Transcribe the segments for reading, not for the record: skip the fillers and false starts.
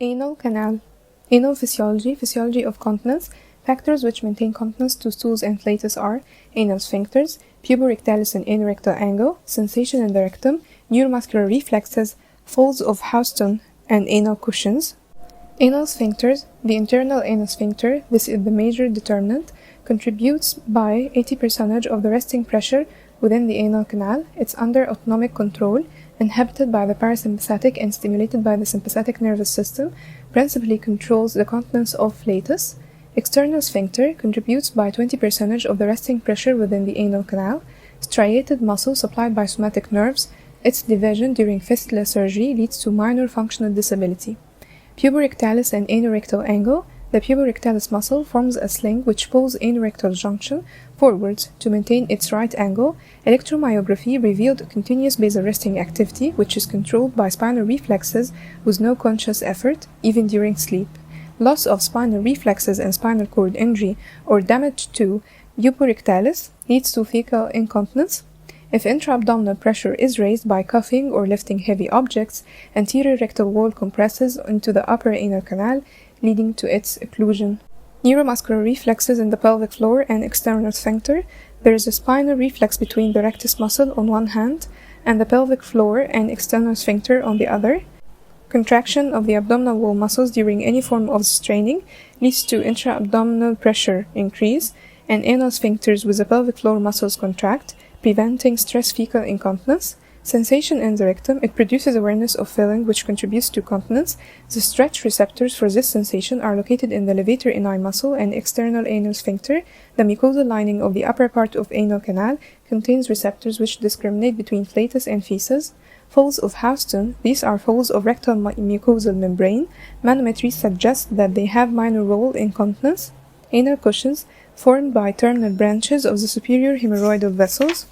Anal canal. Anal physiology, physiology of continence. Factors which maintain continence to stools and flatus are anal sphincters, puborectalis and anorectal angle, sensation in the rectum, neuromuscular reflexes, folds of Houston and anal cushions. Anal sphincters. The internal anal sphincter, this is the major determinant, contributes by 80% of the resting pressure within the anal canal. It's under autonomic control, inhibited by the parasympathetic and stimulated by the sympathetic nervous system, principally controls the continence of flatus. External sphincter contributes by 20% of the resting pressure within the anal canal. Striated muscle supplied by somatic nerves. Its division during fistula surgery leads to minor functional disability. Puborectalis and anorectal angle. The puborectalis muscle forms a sling which pulls anorectal junction forwards to maintain its right angle. Electromyography revealed continuous basal resting activity, which is controlled by spinal reflexes with no conscious effort, even during sleep. Loss of spinal reflexes and spinal cord injury or damage to puborectalis leads to fecal incontinence. If intra-abdominal pressure is raised by coughing or lifting heavy objects, anterior rectal wall compresses into the upper anal canal, leading to its occlusion. Neuromuscular reflexes in the pelvic floor and external sphincter. There is a spinal reflex between the rectus muscle on one hand and the pelvic floor and external sphincter on the other. Contraction of the abdominal wall muscles during any form of straining leads to intra-abdominal pressure increase, and anal sphincters with the pelvic floor muscles contract, preventing stress fecal incontinence. Sensation in the rectum. It produces awareness of filling, which contributes to continence. The stretch receptors for this sensation are located in the levator ani muscle and external anal sphincter. The mucosal lining of the upper part of anal canal contains receptors which discriminate between flatus and feces. Folds of Houston. These are folds of rectal mucosal membrane. Manometry suggests that they have minor role in continence. Anal cushions, formed by terminal branches of the superior hemorrhoidal vessels.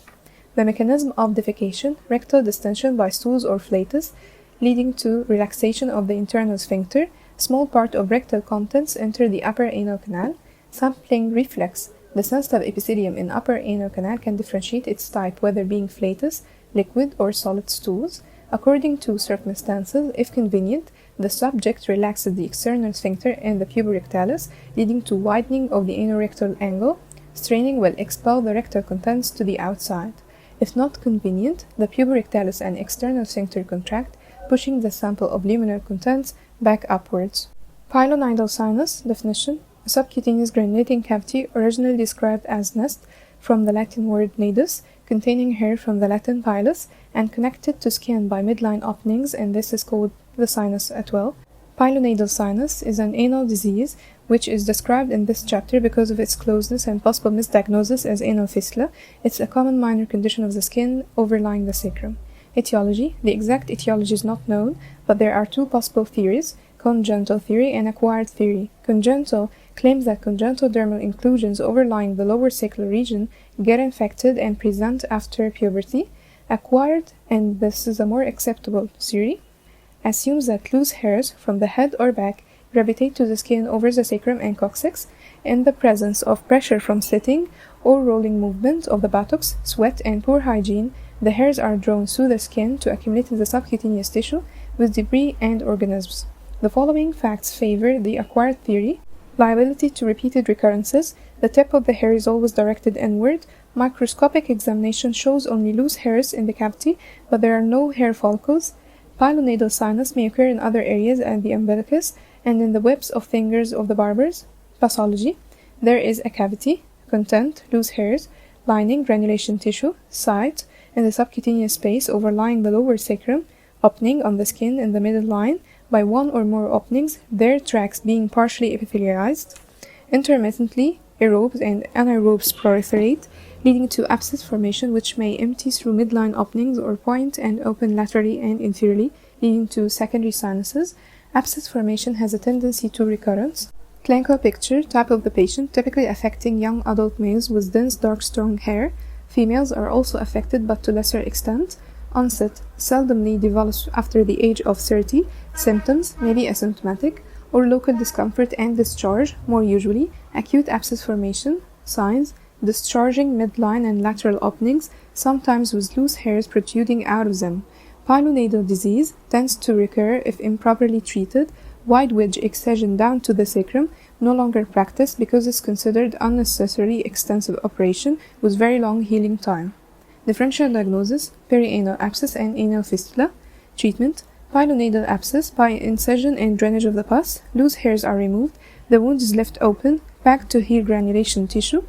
The mechanism of defecation, rectal distension by stools or flatus, leading to relaxation of the internal sphincter. Small part of rectal contents enter the upper anal canal. Sampling reflex. The sensitive epithelium in upper anal canal can differentiate its type, whether being flatus, liquid, or solid stools. According to circumstances, if convenient, the subject relaxes the external sphincter and the puborectalis, leading to widening of the anorectal angle. Straining will expel the rectal contents to the outside. If not convenient, the puborectalis and external sphincter contract, pushing the sample of luminal contents back upwards. Pilonidal sinus. Definition: a subcutaneous granulating cavity originally described as nest from the Latin word nidus, containing hair from the Latin pilus, and connected to skin by midline openings, and this is called the sinus at well. Pilonidal sinus is an anal disease which is described in this chapter because of its closeness and possible misdiagnosis as anal fistula. It's a common minor condition of the skin overlying the sacrum. Etiology. The exact etiology is not known, but there are two possible theories: congenital theory and acquired theory. Congenital claims that congenital dermal inclusions overlying the lower sacral region get infected and present after puberty. Acquired, and this is a more acceptable theory, assumes that loose hairs from the head or back gravitate to the skin over the sacrum and coccyx in the presence of pressure from sitting or rolling movement of the buttocks, sweat, and poor hygiene. The hairs are drawn through the skin to accumulate in the subcutaneous tissue with debris and organisms. The following facts favor the acquired theory: liability to repeated recurrences. The tip of the hair is always directed inward. Microscopic examination shows only loose hairs in the cavity, but there are no hair follicles. Pilonidal sinus may occur in other areas and the umbilicus and in the webs of fingers of the barbers. Pathology. There is a cavity, content, loose hairs, lining, granulation tissue, site, in the subcutaneous space overlying the lower sacrum, opening on the skin in the middle line by one or more openings, their tracts being partially epithelialized. Intermittently, aerobes and anaerobes proliferate, leading to abscess formation which may empty through midline openings or point and open laterally and inferiorly, leading to secondary sinuses. Abscess formation has a tendency to recurrence. Clinical picture. Type of the patient, typically affecting young adult males with dense dark strong hair. Females are also affected but to lesser extent. Onset seldomly develops after the age of 30. Symptoms may be asymptomatic or local discomfort and discharge, more usually acute abscess formation. Signs: discharging midline and lateral openings, sometimes with loose hairs protruding out of them. Pilonidal disease tends to recur if improperly treated. Wide wedge excision down to the sacrum, no longer practiced because it's considered unnecessary extensive operation with very long healing time. Differential diagnosis: perianal abscess and anal fistula. Treatment: pilonidal abscess by incision and drainage of the pus. Loose hairs are removed. The wound is left open, packed to heal granulation tissue.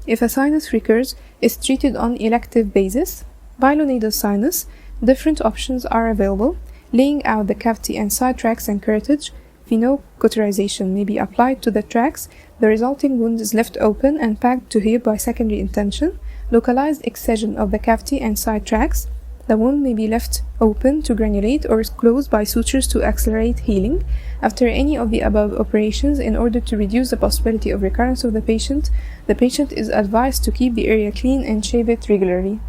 If a sinus recurs, it's treated on elective basis. Pilonidal sinus: different options are available. Laying out the cavity and side tracts and curettage. Phenocauterization may be applied to the tracts. The resulting wound is left open and packed to heal by secondary intention. Localized excision of the cavity and side tracts. The wound may be left open to granulate or closed by sutures to accelerate healing. After any of the above operations, in order to reduce the possibility of recurrence of the patient is advised to keep the area clean and shave it regularly.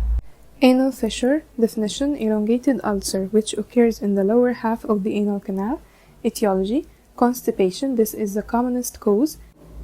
Anal fissure. Definition: elongated ulcer which occurs in the lower half of the anal canal. Etiology: constipation. This is the commonest cause.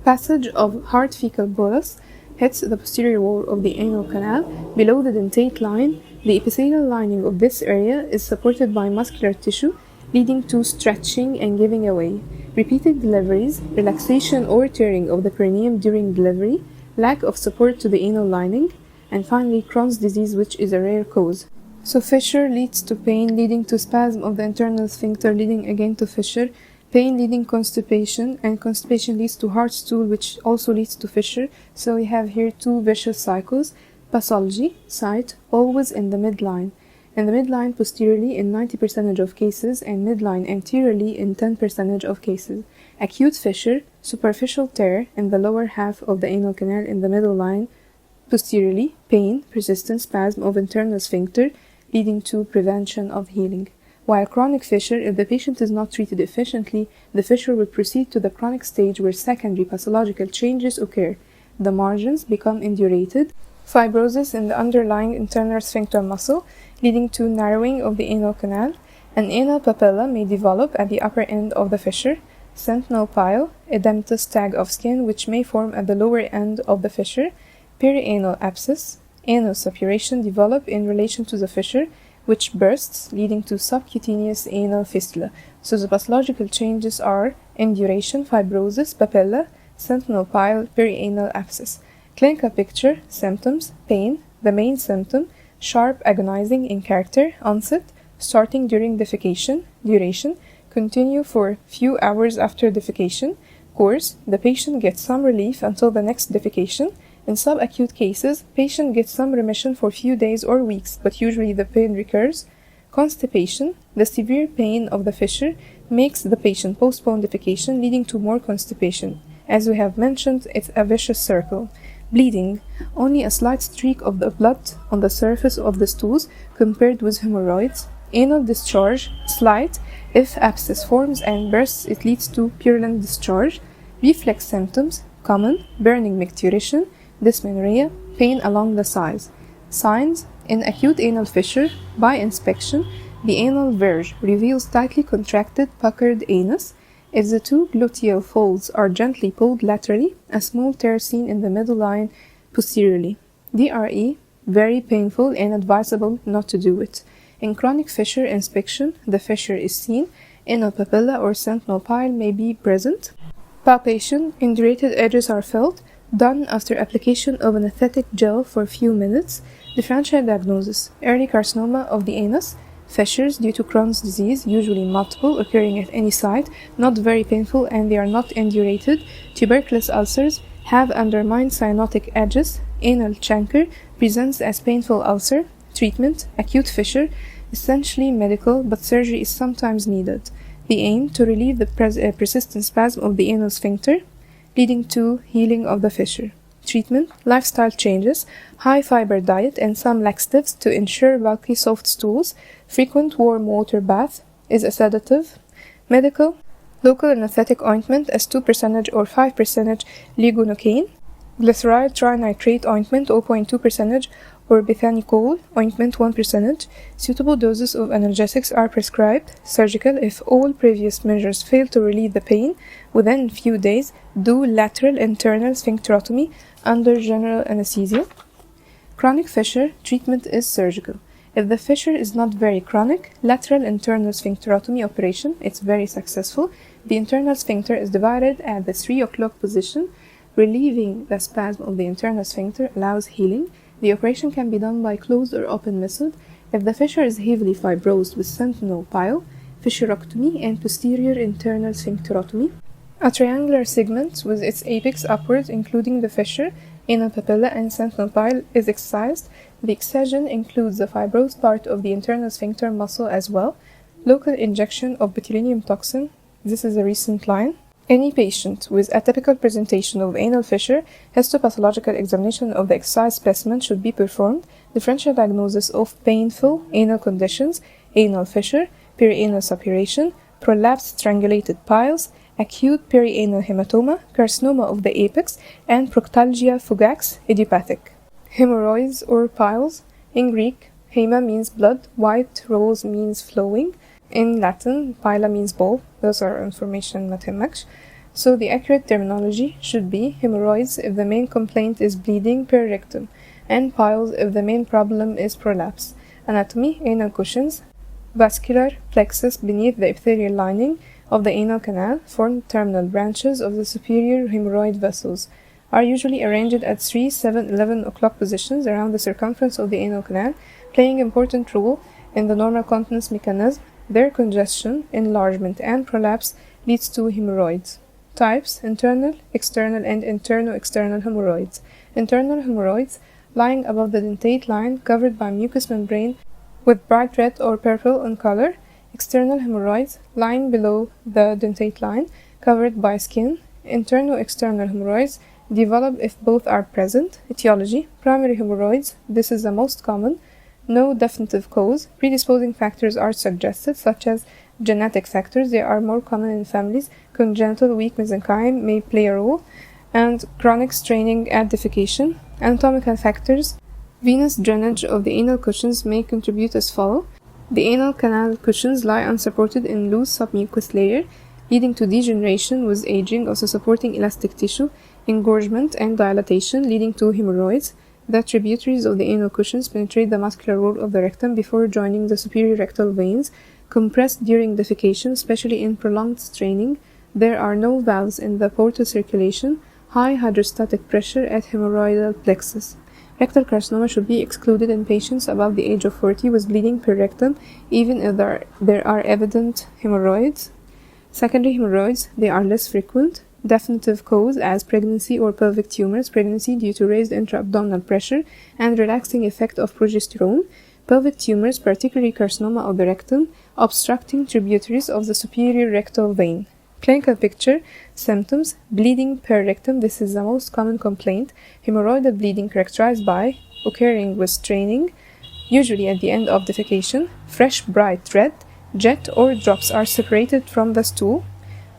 Passage of hard fecal bolus hits the posterior wall of the anal canal below the dentate line. The epithelial lining of this area is supported by muscular tissue, leading to stretching and giving away. Repeated deliveries, relaxation or tearing of the perineum during delivery, lack of support to the anal lining, and finally Crohn's disease, which is a rare cause. So fissure leads to pain, leading to spasm of the internal sphincter, leading again to fissure, pain leading constipation, and constipation leads to hard stool, which also leads to fissure. So we have here two vicious cycles. Pathology: site always in the midline. In the midline posteriorly in 90% of cases, and midline anteriorly in 10% of cases. Acute fissure: superficial tear in the lower half of the anal canal in the middle line posteriorly, pain, persistent spasm of internal sphincter, leading to prevention of healing. While chronic fissure, if the patient is not treated efficiently, the fissure will proceed to the chronic stage where secondary pathological changes occur. The margins become indurated, fibrosis in the underlying internal sphincter muscle, leading to narrowing of the anal canal. An anal papilla may develop at the upper end of the fissure. Sentinel pile, edematous tag of skin which may form at the lower end of the fissure. Perianal abscess, anal suppuration develop in relation to the fissure, which bursts, leading to subcutaneous anal fistula. So the pathological changes are induration, fibrosis, papilla, sentinel pile, perianal abscess. Clinical picture: symptoms: pain, the main symptom, sharp, agonizing in character, onset, starting during defecation, duration, continue for few hours after defecation, course, the patient gets some relief until the next defecation. In subacute cases, patient gets some remission for few days or weeks, but usually the pain recurs. Constipation: the severe pain of the fissure makes the patient postpone defecation, leading to more constipation. As we have mentioned, it's a vicious circle. Bleeding: only a slight streak of the blood on the surface of the stools compared with hemorrhoids. Anal discharge: slight. If abscess forms and bursts, it leads to purulent discharge. Reflex symptoms: common, burning micturition, dysmenorrhea, pain along the sides. Signs: in acute anal fissure, by inspection, the anal verge reveals tightly contracted, puckered anus. If the two gluteal folds are gently pulled laterally, a small tear seen in the middle line posteriorly. DRE: very painful and advisable not to do it. In chronic fissure inspection, the fissure is seen. Anal papilla or sentinel pile may be present. Palpation: indurated edges are felt. Done after application of anesthetic gel for a few minutes. Differential diagnosis: early carcinoma of the anus. Fissures due to Crohn's disease, usually multiple, occurring at any site, not very painful, and they are not indurated. Tuberculous ulcers have undermined cyanotic edges. Anal chancre presents as painful ulcer. Treatment: acute fissure, essentially medical, but surgery is sometimes needed. The aim: to relieve the persistent spasm of the anal sphincter, leading to healing of the fissure. Treatment: lifestyle changes, high fiber diet and some laxatives to ensure bulky soft stools. Frequent warm water bath is a sedative. Medical: local anesthetic ointment as 2% or 5% ligonocaine. Glycerol trinitrate ointment 0.2% or bethanicol ointment 1%. Suitable doses of analgesics are prescribed. Surgical: if all previous measures fail to relieve the pain within a few days, do lateral internal sphincterotomy under general anesthesia. Chronic fissure treatment is surgical. If the fissure is not very chronic, lateral internal sphincterotomy operation, it's very successful. The internal sphincter is divided at the 3 o'clock position. Relieving the spasm of the internal sphincter allows healing. The operation can be done by closed or open method. If the fissure is heavily fibrosed with sentinel pile, fissurectomy and posterior internal sphincterotomy. A triangular segment with its apex upwards, including the fissure, anal papilla, and sentinel pile, is excised. The excision includes the fibrosed part of the internal sphincter muscle as well. Local injection of botulinum toxin. This is a recent line. Any patient with atypical presentation of anal fissure, histopathological examination of the excised specimen should be performed. Differential diagnosis of painful anal conditions, anal fissure, perianal suppuration, prolapsed strangulated piles, acute perianal hematoma, carcinoma of the apex, and proctalgia fugax, idiopathic. Hemorrhoids or piles. In Greek, hema means blood, white rose means flowing. In Latin, pila means ball. Those are information ما تهمكش. So the accurate terminology should be hemorrhoids if the main complaint is bleeding per rectum, and piles if the main problem is prolapse. Anatomy, anal cushions. Vascular plexus beneath the epithelial lining of the anal canal form terminal branches of the superior hemorrhoid vessels. Are usually arranged at 3, 7, 11 o'clock positions around the circumference of the anal canal, playing important role in the normal continence mechanism. Their congestion, enlargement, and prolapse leads to hemorrhoids. Types: internal, external, and interno-external hemorrhoids. Internal hemorrhoids lying above the dentate line, covered by mucous membrane with bright red or purple in color. External hemorrhoids lying below the dentate line, covered by skin. Interno-external hemorrhoids develop if both are present. Etiology: primary hemorrhoids. This is the most common. No definitive cause. Predisposing factors are suggested, such as genetic factors. They are more common in families. Congenital weak mesenchyme may play a role, and chronic straining at defecation. Anatomical factors. Venous drainage of the anal cushions may contribute as follow. The anal canal cushions lie unsupported in loose submucous layer, leading to degeneration with aging, also supporting elastic tissue, engorgement, and dilatation, leading to hemorrhoids. The tributaries of the anal cushions penetrate the muscular wall of the rectum before joining the superior rectal veins, compressed during defecation, especially in prolonged straining. There are no valves in the portal circulation. High hydrostatic pressure at hemorrhoidal plexus. Rectal carcinoma should be excluded in patients above the age of 40 with bleeding per rectum, even if there are evident hemorrhoids. Secondary hemorrhoids, they are less frequent. Definitive cause as pregnancy or pelvic tumors, pregnancy due to raised intra-abdominal pressure and relaxing effect of progesterone. Pelvic tumors, particularly carcinoma of the rectum, obstructing tributaries of the superior rectal vein. Clinical picture, symptoms, bleeding per rectum. This is the most common complaint. Hemorrhoidal bleeding characterized by occurring with straining, usually at the end of defecation. Fresh bright red, jet or drops are separated from the stool.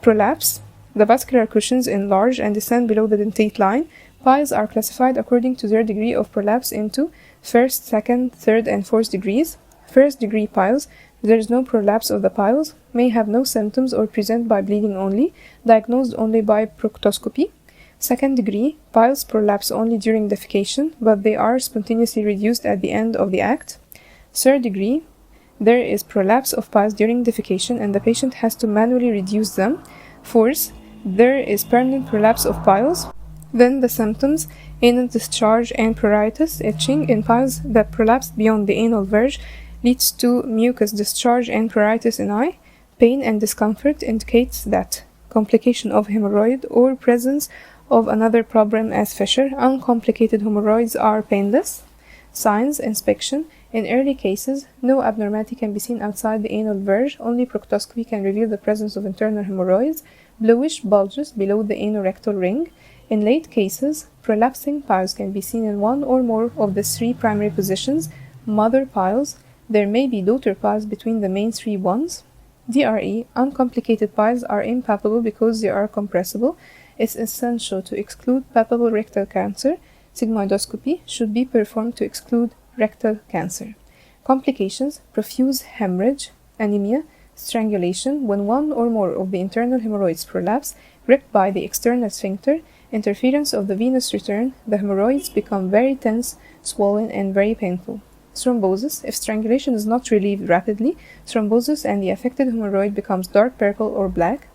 Prolapse. The vascular cushions enlarge and descend below the dentate line. Piles are classified according to their degree of prolapse into first, second, third, and fourth degrees. First degree piles, there is no prolapse of the piles, may have no symptoms or present by bleeding only, diagnosed only by proctoscopy. Second degree, piles prolapse only during defecation, but they are spontaneously reduced at the end of the act. Third degree, there is prolapse of piles during defecation and the patient has to manually reduce them. Fourth, there is permanent prolapse of piles. Then the symptoms: anal discharge and pruritus, itching in piles that prolapse beyond the anal verge leads to mucus discharge and pruritus in eye. Pain and discomfort indicates that complication of hemorrhoid or presence of another problem as fissure. Uncomplicated hemorrhoids are painless. Signs: inspection. In early cases, no abnormality can be seen outside the anal verge. Only proctoscopy can reveal the presence of internal hemorrhoids. Bluish bulges below the anorectal ring. In late cases, prolapsing piles can be seen in one or more of the 3 primary positions. Mother piles. There may be daughter piles between the main 3 ones. DRE. Uncomplicated piles are impalpable because they are compressible. It's essential to exclude palpable rectal cancer. Sigmoidoscopy should be performed to exclude rectal cancer. Complications: profuse hemorrhage, anemia, strangulation when one or more of the internal hemorrhoids prolapse, gripped by the external sphincter, interference of the venous return. The hemorrhoids become very tense, swollen, and very painful. Thrombosis. If strangulation is not relieved rapidly, thrombosis and the affected hemorrhoid becomes dark purple or black.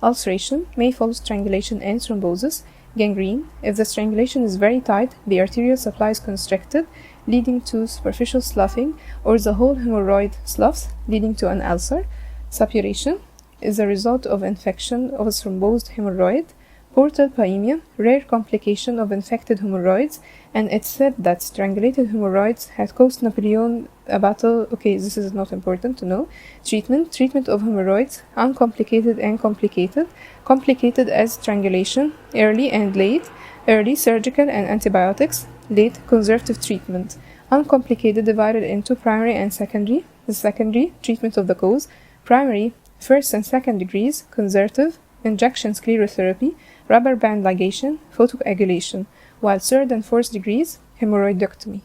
Ulceration may follow strangulation and thrombosis. Gangrene. If the strangulation is very tight, the arterial supply is constricted, leading to superficial sloughing, or the whole hemorrhoid sloughs, leading to an ulcer. Suppuration is a result of infection of a thrombosed hemorrhoid. Portal pyemia, rare complication of infected hemorrhoids, and it's said that strangulated hemorrhoids had cost Napoleon a battle. Okay, this is not important to know. Treatment of hemorrhoids, uncomplicated and complicated. Complicated as strangulation, early and late. Early surgical and antibiotics, late conservative treatment. Uncomplicated divided into primary and secondary. The secondary, treatment of the cause. Primary, first and second degrees, conservative, injection sclerotherapy, rubber band ligation, photocoagulation, while third and fourth degrees, hemorrhoidectomy.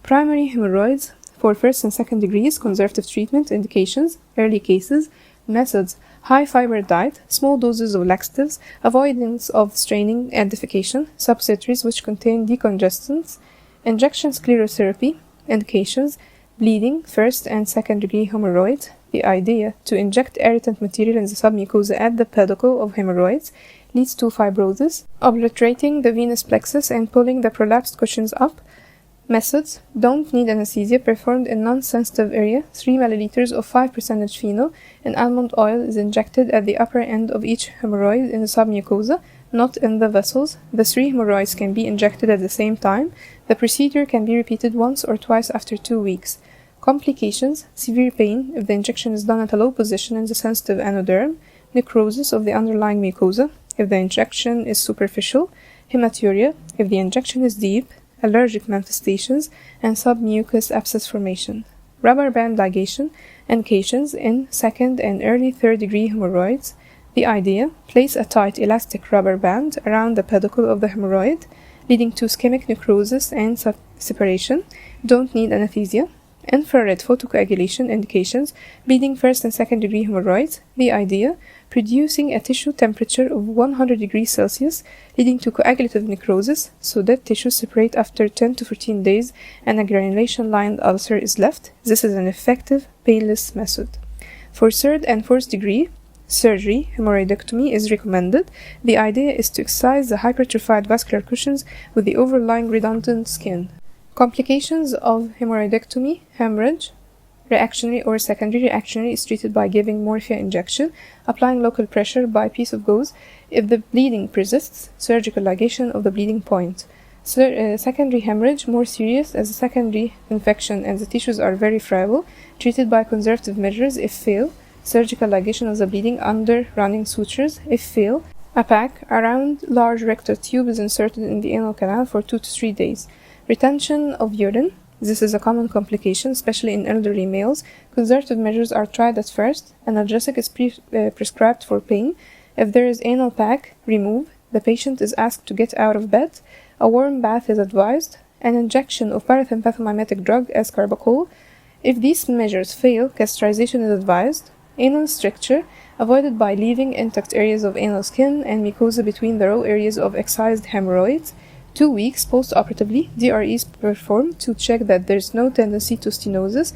Primary hemorrhoids, for first and second degrees, conservative treatment. Indications, early cases. Methods, high fiber diet, small doses of laxatives, avoidance of straining and defecation, subsidiaries which contain decongestants, injection sclerotherapy. Indications, bleeding, first and second degree hemorrhoid. The idea to inject irritant material in the submucosa at the pedicle of hemorrhoids leads to fibrosis, obliterating the venous plexus and pulling the prolapsed cushions up. Methods, don't need anesthesia, performed in non-sensitive area. 3 milliliters of 5% phenol in almond oil is injected at the upper end of each hemorrhoid in the submucosa, not in the vessels. The 3 hemorrhoids can be injected at the same time. The procedure can be repeated once or twice after 2 weeks. Complications, severe pain if the injection is done at a low position in the sensitive anoderm, necrosis of the underlying mucosa if the injection is superficial, hematuria if the injection is deep, allergic manifestations, and submucous abscess formation. Rubber band ligation, indications in second and early third degree hemorrhoids. The idea, place a tight elastic rubber band around the pedicle of the hemorrhoid, leading to ischemic necrosis and separation. Don't need anesthesia. Infrared photocoagulation. Indications, bleeding first and second degree hemorrhoids. The idea, producing a tissue temperature of 100 degrees Celsius, leading to coagulative necrosis, so that tissues separate after 10 to 14 days and a granulation-lined ulcer is left. This is an effective, painless method. For third and fourth degree surgery, hemorrhoidectomy is recommended. The idea is to excise the hypertrophied vascular cushions with the overlying redundant skin. Complications of hemorrhoidectomy, hemorrhage, reactionary or secondary. Reactionary is treated by giving morphia injection, applying local pressure by piece of gauze. If the bleeding persists, surgical ligation of the bleeding point. Secondary hemorrhage, more serious as a secondary infection and the tissues are very friable, treated by conservative measures. If fail, surgical ligation of the bleeding under running sutures. If fail, a pack around large rectal tube is inserted in the anal canal for 2 to 3 days. Retention of urine. This is a common complication, especially in elderly males. Conservative measures are tried at first. Analgesic is prescribed for pain. If there is anal pack, remove. The patient is asked to get out of bed. A warm bath is advised. An injection of parasympathomimetic drug as carbachol. If these measures fail, castration is advised. Anal stricture, avoided by leaving intact areas of anal skin and mucosa between the raw areas of excised hemorrhoids. 2 weeks post-operatively, DRE is performed to check that there is no tendency to stenosis.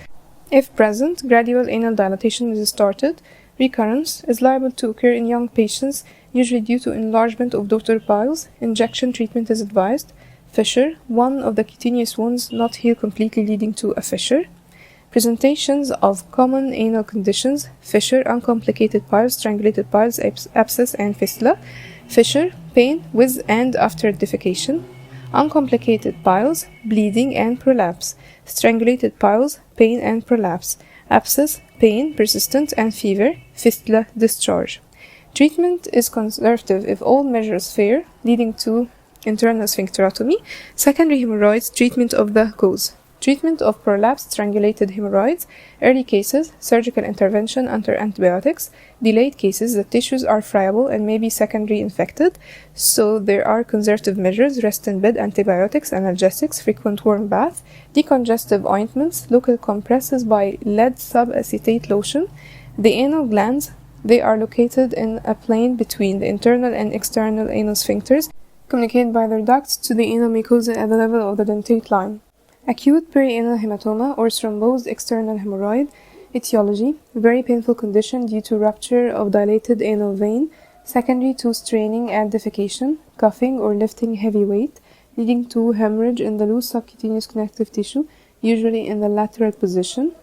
If present, gradual anal dilatation is started. Recurrence is liable to occur in young patients, usually due to enlargement of daughter piles. Injection treatment is advised. Fissure, one of the cutaneous wounds not heal completely, leading to a fissure. Presentations of common anal conditions: fissure, uncomplicated piles, strangulated piles, abscess, and fistula. Fissure, pain with and after defecation. Uncomplicated piles, bleeding and prolapse. Strangulated piles, pain and prolapse. Abscess, pain, persistent, and fever. Fistula, discharge. Treatment is conservative if all measures fail, leading to internal sphincterotomy. Secondary hemorrhoids, treatment of the cause. Treatment of prolapsed strangulated hemorrhoids. Early cases, surgical intervention under antibiotics. Delayed cases, the tissues are friable and may be secondary infected, so there are conservative measures: rest in bed, antibiotics, analgesics, frequent warm bath, decongestive ointments, local compresses by lead subacetate lotion. The anal glands, they are located in a plane between the internal and external anal sphincters, communicate by their ducts to the anal mucosa at the level of the dentate line. Acute perianal hematoma or thrombosed external hemorrhoid. Etiology: very painful condition due to rupture of dilated anal vein, secondary to straining and defecation, coughing or lifting heavy weight, leading to hemorrhage in the loose subcutaneous connective tissue, usually in the lateral position.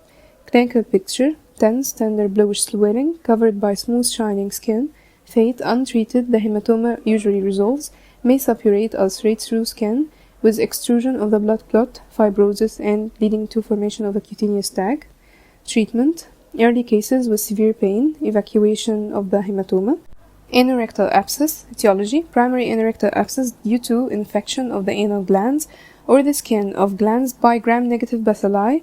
Clinical picture: tense, tender bluish swelling, covered by smooth shining skin. Fate: untreated, the hematoma usually resolves, may suppurate, ulcerate through skin, with extrusion of the blood clot, fibrosis, and leading to formation of a cutaneous tag. Treatment: early cases with severe pain, evacuation of the hematoma. Anorectal abscess. Etiology: primary anorectal abscess due to infection of the anal glands or the skin of glands by gram-negative bacilli,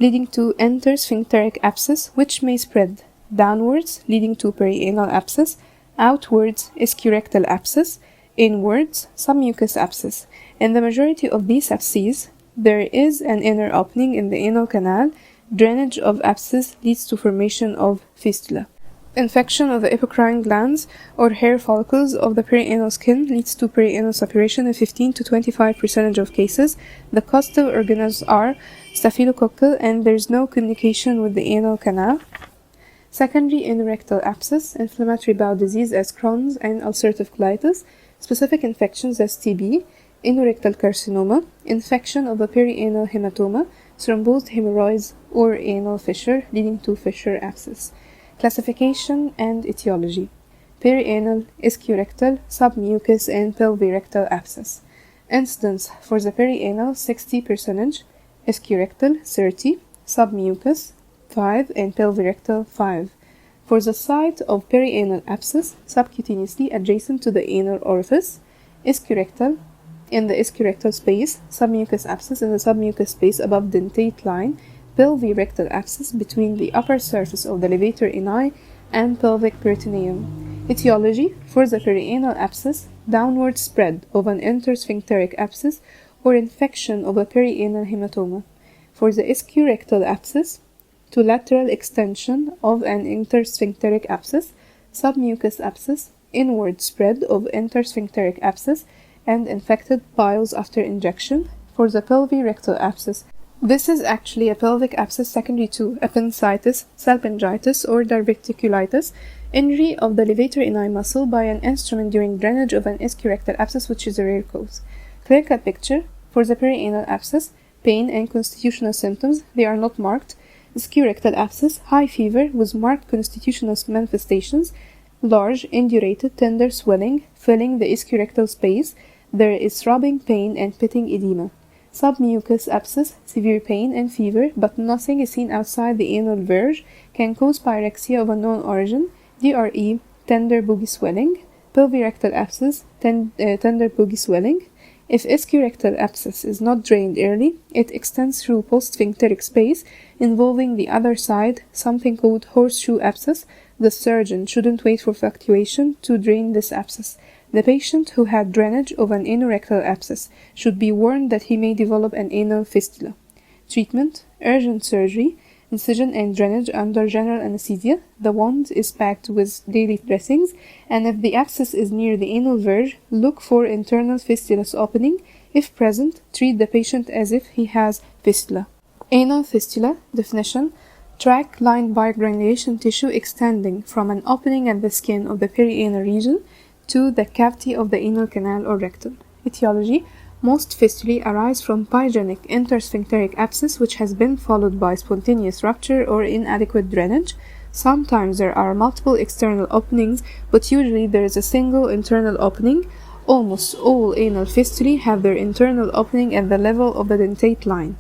leading to intersphincteric abscess, which may spread downwards, leading to perianal abscess, outwards, ischiorectal abscess, inwards, submucous abscess. In the majority of these abscesses, there is an inner opening in the anal canal. Drainage of abscess leads to formation of fistula. Infection of the epicrine glands or hair follicles of the perianal skin leads to perianal suppuration in 15 to 25% of cases. The causative organelles are staphylococcal and there is no communication with the anal canal. Secondary anorectal abscess, inflammatory bowel disease as Crohn's and ulcerative colitis, specific infections as TB, anorectal carcinoma, infection of the perianal hematoma, thrombosed hemorrhoids, or anal fissure leading to fissure abscess. Classification and etiology: perianal, ischiorectal, submucous, and pelvirectal abscess. Incidence for the perianal 60%, ischiorectal 30%, submucous 5%, and pelvirectal 5%. For the site of perianal abscess, subcutaneously adjacent to the anal orifice, ischiorectal in the ischiorectal space, submucous abscess in the submucous space above dentate line, pelvirectal abscess between the upper surface of the levator ani and pelvic peritoneum. Etiology: for the perianal abscess, downward spread of an intersphincteric abscess or infection of a perianal hematoma. For the ischiorectal abscess, to lateral extension of an intersphincteric abscess, submucous abscess, inward spread of intersphincteric abscess, and infected piles after injection. For the pelvirectal abscess, this is actually a pelvic abscess secondary to appendicitis, salpingitis, or diverticulitis, injury of the levator ani muscle by an instrument during drainage of an ischiorectal abscess, which is a rare cause. Clinical picture: for the perianal abscess, pain and constitutional symptoms, they are not marked. Ischiorectal abscess, high fever with marked constitutional manifestations, large, indurated, tender swelling, filling the ischiorectal space. There is throbbing pain and pitting edema. Submucous abscess, severe pain and fever, but nothing is seen outside the anal verge, can cause pyrexia of unknown origin, DRE, tender boogie swelling. Pelvirectal abscess, tender boogie swelling. If ischiorectal abscess is not drained early, it extends through postsphincteric space involving the other side, something called horseshoe abscess. The surgeon shouldn't wait for fluctuation to drain this abscess. The patient who had drainage of an anorectal abscess should be warned that he may develop an anal fistula. Treatment: urgent surgery, incision and drainage under general anesthesia. The wound is packed with daily dressings, and if the abscess is near the anal verge, look for internal fistulous opening. If present, treat the patient as if he has fistula. Anal fistula definition: tract lined by granulation tissue extending from an opening at the skin of the perianal region to the cavity of the anal canal or rectum. Etiology: most fistulae arise from pyogenic intersphincteric abscess which has been followed by spontaneous rupture or inadequate drainage. Sometimes there are multiple external openings, but usually there is a single internal opening. Almost all anal fistulae have their internal opening at the level of the dentate line.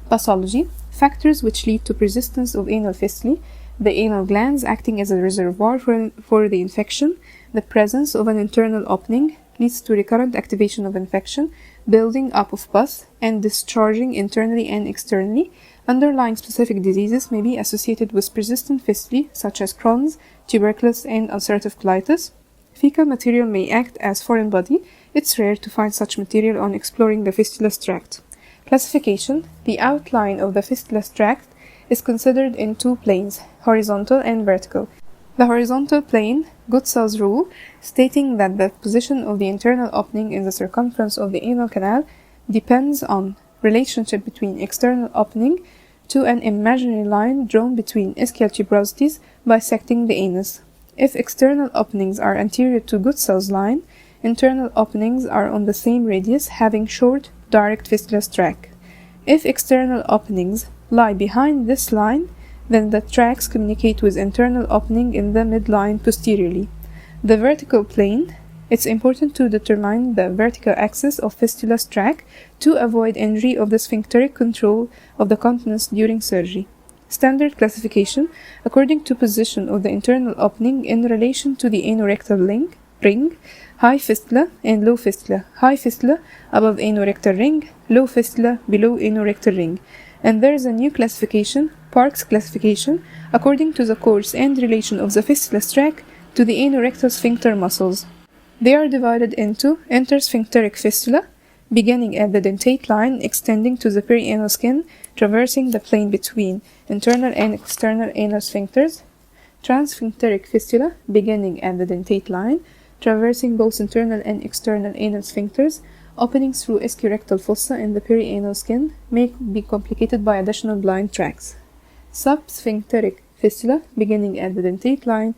Pathology: factors which lead to persistence of anal fistulae: the anal glands acting as a reservoir for the infection, the presence of an internal opening leads to recurrent activation of infection, building up of pus, and discharging internally and externally. Underlying specific diseases may be associated with persistent fistulae, such as Crohn's, tuberculosis, and ulcerative colitis. Fecal material may act as foreign body. It's rare to find such material on exploring the fistulous tract. Classification: the outline of the fistulous tract is considered in two planes, horizontal and vertical. The horizontal plane, Gutzell's rule, stating that the position of the internal opening in the circumference of the anal canal depends on relationship between external opening to an imaginary line drawn between ischial tuberosities bisecting the anus. If external openings are anterior to Gutzell's line, internal openings are on the same radius, having short, direct fistulous tract. If external openings lie behind this line, then the tracts communicate with internal opening in the midline posteriorly. The vertical plane. It's important to determine the vertical axis of fistulous tract to avoid injury of the sphincteric control of the continence during surgery. Standard classification according to position of the internal opening in relation to the anorectal ring, high fistula and low fistula. High fistula above anorectal ring, low fistula below anorectal ring. And there is a new classification, Park's classification, according to the course and relation of the fistulous tract to the anorectal sphincter muscles. They are divided into intersphincteric fistula, beginning at the dentate line, extending to the perianal skin, traversing the plane between internal and external anal sphincters; transsphincteric fistula, beginning at the dentate line, traversing both internal and external anal sphincters. Openings through ischiorectal fossa in the perianal skin may be complicated by additional blind tracts. Subsphincteric fistula, beginning at the dentate line,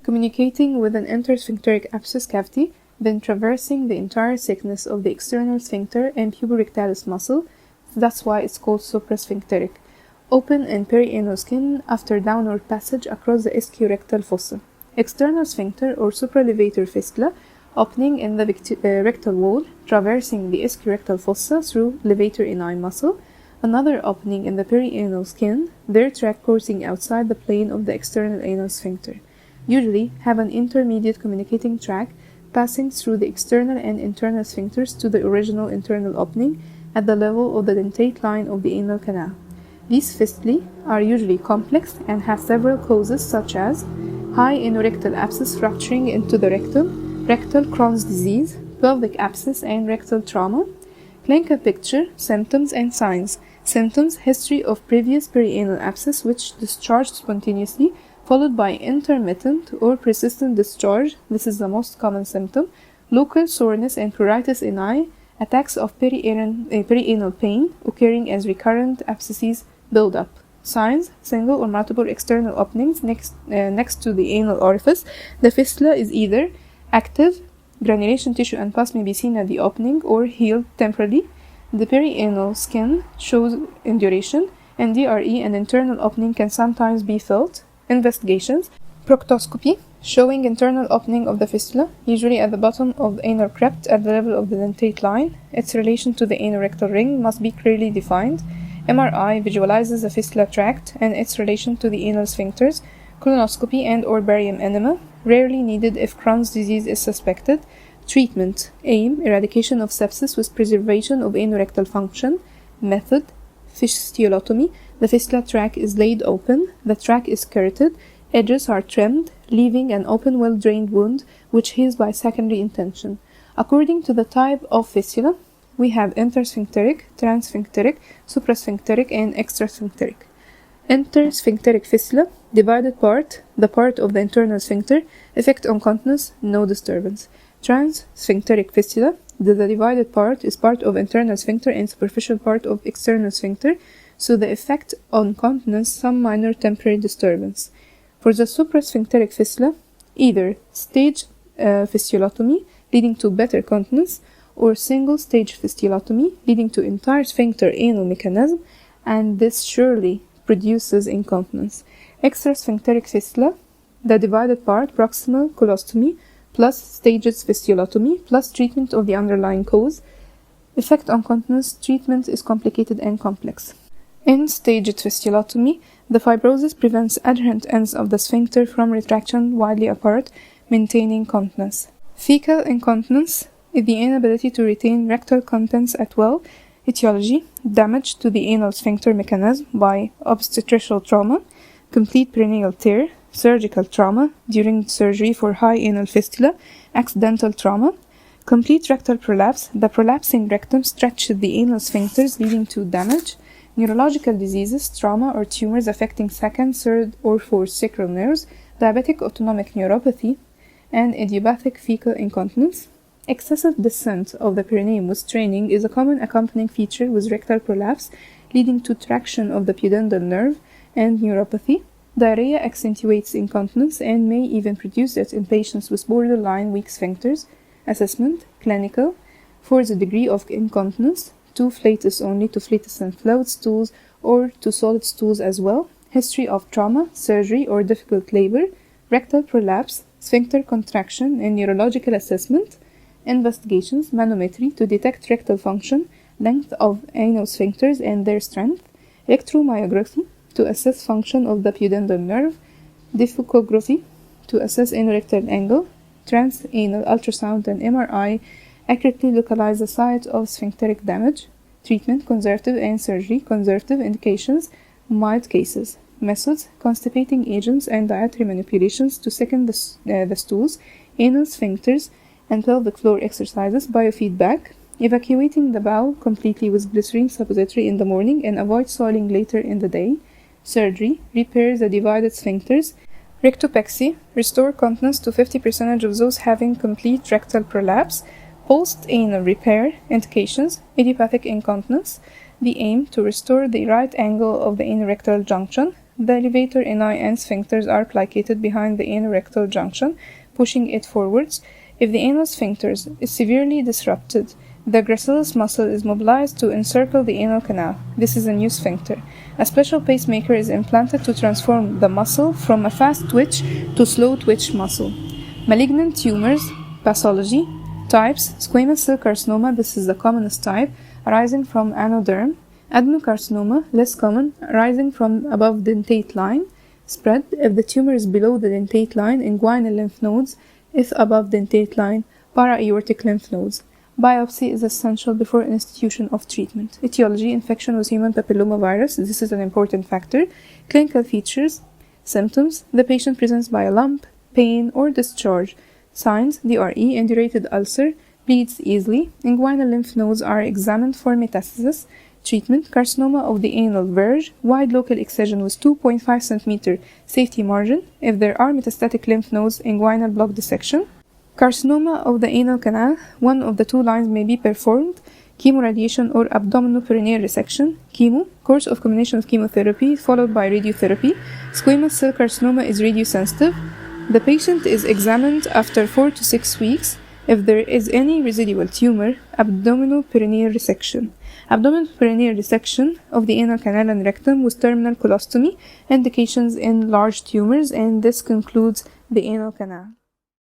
communicating with an intersphincteric abscess cavity, then traversing the entire thickness of the external sphincter and puborectalis muscle. That's why it's called suprasphincteric. Open in perianal skin after downward passage across the ischiorectal fossa. External sphincter or supralevator fistula, opening in the rectal wall, traversing the ischiorectal fossa through levator ani muscle. Another opening in the perianal skin, their tract coursing outside the plane of the external anal sphincter. Usually have an intermediate communicating tract passing through the external and internal sphincters to the original internal opening at the level of the dentate line of the anal canal. These fistulae are usually complex and have several causes such as high anorectal abscess rupturing into the rectum, rectal Crohn's disease, pelvic abscess and rectal trauma. Clinical picture, symptoms and signs. Symptoms: history of previous perianal abscess which discharged spontaneously, followed by intermittent or persistent discharge. This is the most common symptom. Local soreness and pruritus in eye. Attacks of perianal pain occurring as recurrent abscesses build up. Signs: single or multiple external openings next to the anal orifice. The fistula is either active, granulation tissue and pus may be seen at the opening, or healed temporarily. The perianal skin shows induration, and DRE, an internal opening, can sometimes be felt. Investigations: proctoscopy, showing internal opening of the fistula, usually at the bottom of the anal crypt at the level of the dentate line. Its relation to the anorectal ring must be clearly defined. MRI visualizes the fistula tract and its relation to the anal sphincters. Colonoscopy and or barium enema, rarely needed if Crohn's disease is suspected. Treatment: aim, eradication of sepsis with preservation of anorectal function. Method: fistulotomy. The fistula tract is laid open, the tract is curted, edges are trimmed, leaving an open well-drained wound which heals by secondary intention. According to the type of fistula, we have intersphincteric, transsphincteric, suprasphincteric, and extrasphincteric. Intersphincteric fistula, divided part, the part of the internal sphincter, effect on continence, no disturbance. Transsphincteric fistula, the divided part is part of internal sphincter and superficial part of external sphincter, so the effect on continence some minor temporary disturbance. For the suprasphincteric fistula, either stage fistulotomy leading to better continence, or single-stage fistulotomy leading to entire sphincter anal mechanism, and this surely produces incontinence. Extrasphincteric fistula, the divided part, proximal colostomy, plus stages fistulotomy, plus treatment of the underlying cause. Effect on continence: treatment is complicated and complex. In staged fistulotomy, the fibrosis prevents adherent ends of the sphincter from retraction widely apart, maintaining continence. Fecal incontinence is the inability to retain rectal contents at will. Etiology: damage to the anal sphincter mechanism by obstetrical trauma, complete perineal tear, surgical trauma during surgery for high anal fistula, accidental trauma, complete rectal prolapse. The prolapsing rectum stretches the anal sphincters, leading to damage. Neurological diseases, trauma or tumors affecting second, third, or fourth sacral nerves, diabetic autonomic neuropathy, and idiopathic fecal incontinence. Excessive descent of the perineum with straining is a common accompanying feature with rectal prolapse, leading to traction of the pudendal nerve and neuropathy. Diarrhea accentuates incontinence and may even produce it in patients with borderline weak sphincters. Assessment: clinical, for the degree of incontinence, to flatus only, to flatus and fluid stools, or to solid stools as well. History of trauma, surgery, or difficult labor. Rectal prolapse, sphincter contraction, and neurological assessment. Investigations: manometry, to detect rectal function, length of anal sphincters and their strength. Electromyography, to assess function of the pudendal nerve. Difficography, to assess anorectal angle. Transanal ultrasound and MRI accurately localize the site of sphincteric damage. Treatment: conservative and surgery. Conservative indications: mild cases. Methods: constipating agents and dietary manipulations to sicken the stools, anal sphincters, and pelvic floor exercises. Biofeedback: evacuating the bowel completely with glycerine suppository in the morning and avoid soiling later in the day. Surgery: repair the divided sphincters. Rectopexy: restore continence to 50% of those having complete rectal prolapse. Post-anal repair. Indications: idiopathic incontinence. The aim: to restore the right angle of the anorectal junction. The levator ani and sphincters are plicated behind the anorectal junction, pushing it forwards. If the anal sphincters is severely disrupted, the gracilis muscle is mobilized to encircle the anal canal. This is a new sphincter. A special pacemaker is implanted to transform the muscle from a fast twitch to slow twitch muscle. Malignant tumors. Pathology. Types: squamous cell carcinoma, this is the commonest type, arising from anoderm. Adenocarcinoma, less common, arising from above dentate line. Spread: if the tumor is below the dentate line, inguinal lymph nodes; if above dentate line, para-aortic lymph nodes. Biopsy is essential before institution of treatment. Etiology: infection with human papillomavirus, this is an important factor. Clinical features. Symptoms: the patient presents by a lump, pain, or discharge. Signs: DRE, indurated ulcer, bleeds easily. Inguinal lymph nodes are examined for metastasis. Treatment: carcinoma of the anal verge, wide local excision with 2.5 cm safety margin. If there are metastatic lymph nodes, inguinal block dissection. Carcinoma of the anal canal, one of the two lines may be performed. Chemoradiation or abdominoperineal resection. Chemo, course of combination of chemotherapy followed by radiotherapy. Squamous cell carcinoma is radiosensitive. The patient is examined after 4 to 6 weeks. If there is any residual tumor, abdominoperineal resection. Abdominoperineal resection of the anal canal and rectum with terminal colostomy. Indications in large tumors, and this concludes the anal canal.